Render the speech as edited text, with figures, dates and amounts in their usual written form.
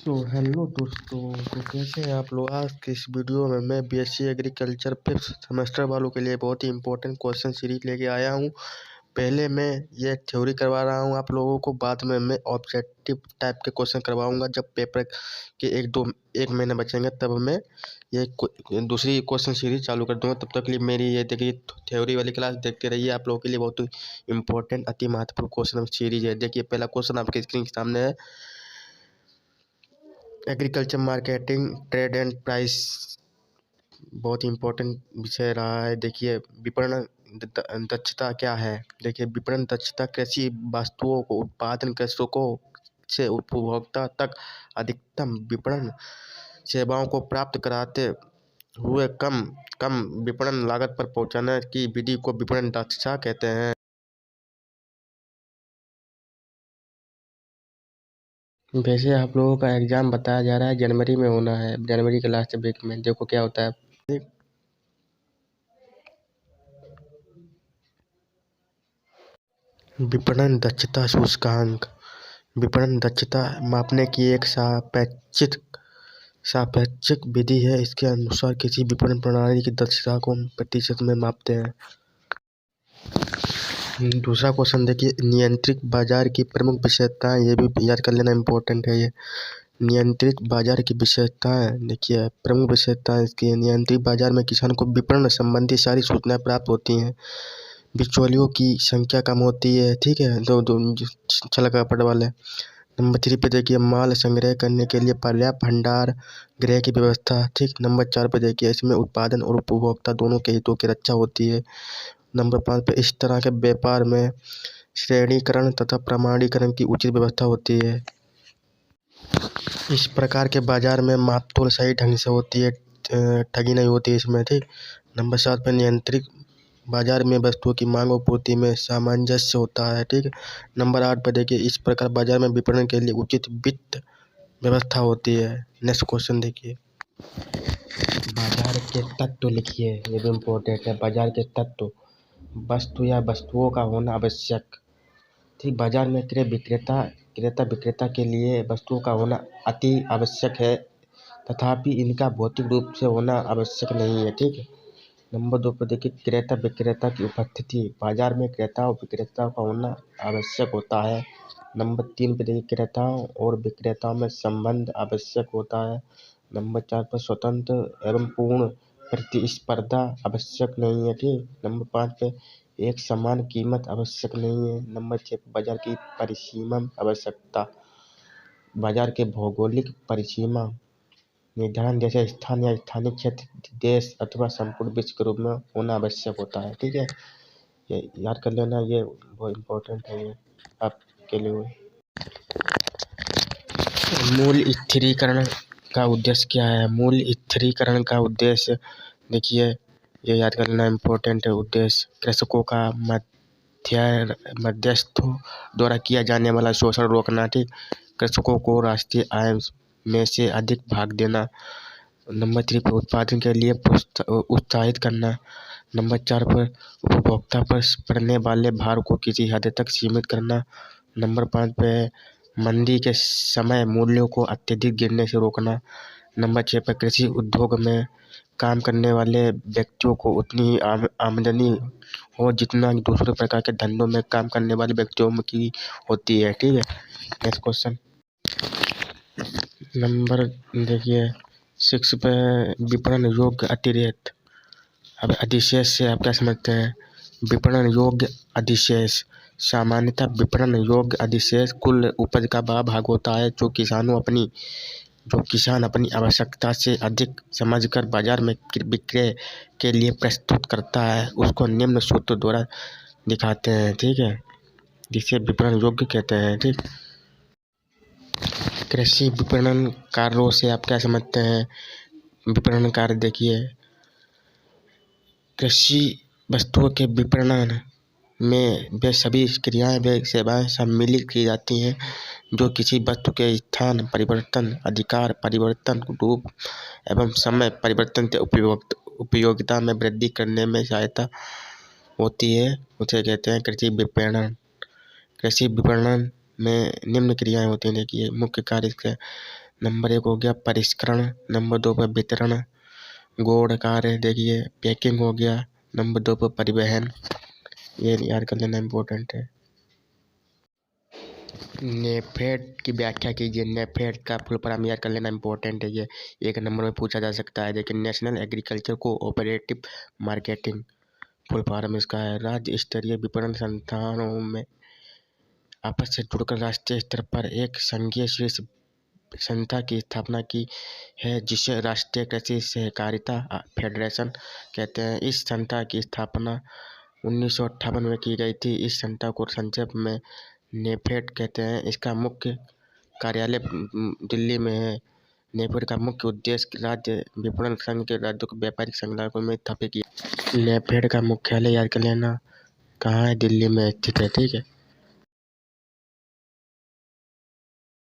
Hello दोस्तों। तो कैसे हैं आप लोग। आज के इस वीडियो में मैं बीएससी एग्रीकल्चर फिफ्थ सेमेस्टर वालों के लिए बहुत ही इंपॉर्टेंट क्वेश्चन सीरीज लेके आया हूँ। पहले मैं ये थ्योरी करवा रहा हूँ आप लोगों को, बाद में मैं ऑब्जेक्टिव टाइप के क्वेश्चन करवाऊंगा। जब पेपर के एक महीने बचेंगे तब मैं ये दूसरी क्वेश्चन सीरीज चालू कर दूंगा। तब तक के लिए मेरी ये देखिए थ्योरी वाली क्लास देखते रहिए। आप लोगों के लिए बहुत ही इंपॉर्टेंट अति महत्वपूर्ण क्वेश्चन सीरीज है। देखिए पहला क्वेश्चन आपके स्क्रीन के सामने है। Agriculture marketing trade and price बहुत ही इम्पोर्टेंट विषय रहा है। देखिए विपणन दक्षता क्या है। देखिए विपणन दक्षता कृषि वस्तुओं को उत्पादन कृषकों से उपभोक्ता तक अधिकतम विपणन सेवाओं को प्राप्त कराते हुए कम कम विपणन लागत पर पहुंचाने की विधि को विपणन दक्षता कहते हैं। वैसे आप लोगों का एग्जाम बताया जा रहा है जनवरी में होना है, जनवरी के लास्ट वीक में। देखो क्या होता है। विपणन दक्षता सूचकांक विपणन दक्षता मापने की एक सापेक्षिक विधि है। इसके अनुसार किसी विपणन प्रणाली की दक्षता को प्रतिशत में मापते हैं। दूसरा क्वेश्चन देखिए, नियंत्रित बाजार की प्रमुख विशेषताएं। ये भी याद कर लेना इम्पोर्टेंट है। ये नियंत्रित बाजार की विशेषताएं देखिए, प्रमुख विशेषताएं इसकी। नियंत्रित बाजार में किसान को विपणन संबंधी सारी सूचनाएं प्राप्त होती हैं। बिचौलियों की संख्या कम होती है। ठीक है, दो छलका पट वाले। नंबर 3 पे देखिए, माल संग्रह करने के लिए पर्याप्त भंडार गृह की व्यवस्था। ठीक। नंबर 4 पे देखिए, इसमें उत्पादन और उपभोक्ता दोनों के हितों की रक्षा होती है। नंबर 5 पे, इस तरह के व्यापार में श्रेणीकरण तथा प्रमाणीकरण की उचित व्यवस्था होती है। इस प्रकार के बाजार में मापतोल सही ढंग से होती है, ठगी नहीं होती इसमें। ठीक। नंबर 7 पे, नियंत्रित बाजार में वस्तुओं की मांग और पूर्ति में सामंजस्य होता है। ठीक। नंबर 8 पर देखिए, इस प्रकार बाजार में विपणन के लिए उचित वित्त व्यवस्था होती है। नेक्स्ट क्वेश्चन देखिए, बाजार के तत्व लिखिए। ये भी इम्पोर्टेंट है। बाजार के तत्व, वस्तु या वस्तुओं का होना आवश्यक। ठीक। बाजार में क्रेता विक्रेता के लिए वस्तुओं का होना अति आवश्यक है, तथापि इनका भौतिक रूप से होना आवश्यक नहीं है। ठीक है। नंबर 2 पर देखिए, क्रेता विक्रेता की उपस्थिति। बाजार में क्रेता और विक्रेता का होना आवश्यक होता है। नंबर 3 पे देखिए, क्रेताओं और विक्रेताओं में संबंध आवश्यक होता है। नंबर 4 पर, स्वतंत्र एवं पूर्ण प्रतिस्पर्धा आवश्यक नहीं है। ठीक। नंबर 5 पे, एक समान कीमत आवश्यक नहीं है। नंबर 6 पर, बाजार की परिसीमा आवश्यकता। बाजार के भौगोलिक परिसीमा निर्धारण जैसे स्थान या स्थानीय क्षेत्र, देश अथवा संपूर्ण विश्व के रूप में होना आवश्यक होता है। ठीक है, ये याद कर लेना, ये बहुत इम्पोर्टेंट है ये आपके लिए। मूल्य स्थिरीकरण का उद्देश्य क्या है। मूल्य स्थिरीकरण का उद्देश्य देखिए, ये याद कर लेना इम्पोर्टेंट है। उद्देश्य कृषकों का मध्यस्थों द्वारा किया जाने वाला शोषण रोकना। ठीक। कृषकों को राष्ट्रीय आय में से अधिक भाग देना। नंबर 3 पर, उत्पादन के लिए उत्साहित करना। नंबर 4 पर, उपभोक्ता पर पड़ने वाले भार को किसी हद तक सीमित करना। नंबर 5 पे, मंदी के समय मूल्यों को अत्यधिक गिरने से रोकना। नंबर 6 पर, कृषि उद्योग में काम करने वाले व्यक्तियों को उतनी ही आमदनी हो जितना दूसरे प्रकार के धंधों में काम करने वाले व्यक्तियों की होती है। ठीक है। नेक्स्ट क्वेश्चन नंबर देखिए 6 पे, विपणन योग्य अतिरिक्त। अब अधिशेष से आप क्या समझते हैं। विपणन योग्य अधिशेष, सामान्यतः विपणन योग्य अधिशेष कुल उपज का वह भाग होता है जो किसान अपनी आवश्यकता से अधिक समझकर बाजार में विक्रय के लिए प्रस्तुत करता है। उसको निम्न सूत्र द्वारा दिखाते हैं। ठीक है, जिसे विपणन योग्य कहते हैं। ठीक। कृषि विपणन कार्यों से आप क्या समझते हैं। विपणन कार्य देखिए, कृषि वस्तुओं के विपणन में वे सभी क्रियाएं व सेवाएं सम्मिलित की जाती हैं जो किसी वस्तु के स्थान परिवर्तन, अधिकार परिवर्तन, रूप एवं समय परिवर्तन से उपयोगिता में वृद्धि करने में सहायता होती है, उसे कहते हैं कृषि विपणन। कृषि विपणन में निम्न क्रियाएं होती हैं। देखिए मुख्य कार्य इसके। नंबर 1 हो गया परिष्करण, नंबर 2 पर वितरण, गौण कार्य देखिए पैकिंग हो गया, नंबर 2 पर परिवहन। ये याद कर लेना इम्पोर्टेंट है। नेफेड की व्याख्या कीजिए। नेफेड का फुल फॉर्म याद कर लेना इम्पोर्टेंट है। ये 1 नंबर में पूछा जा सकता है। देखिए national agriculture cooperative marketing full form इसका है। राज्य स्तरीय विपणन संस्थानों में आपस से जुड़कर राष्ट्रीय स्तर पर एक संघीय शीर्ष संस्था की स्थापना की है, जिसे राष्ट्रीय कृषि सहकारिता फेडरेशन कहते हैं। इस संस्था की स्थापना 1958 में की गई थी। इस संस्था को संक्षेप में नेफेड कहते हैं। इसका मुख्य कार्यालय दिल्ली में है। नेफेड का मुख्य उद्देश्य राज्य विपणन संघ के राज्यों को व्यापारिक संगठनों में स्थापित किया। नेफेड का मुख्यालय याद कर लेना कहाँ है, दिल्ली में स्थित है, ठीक है।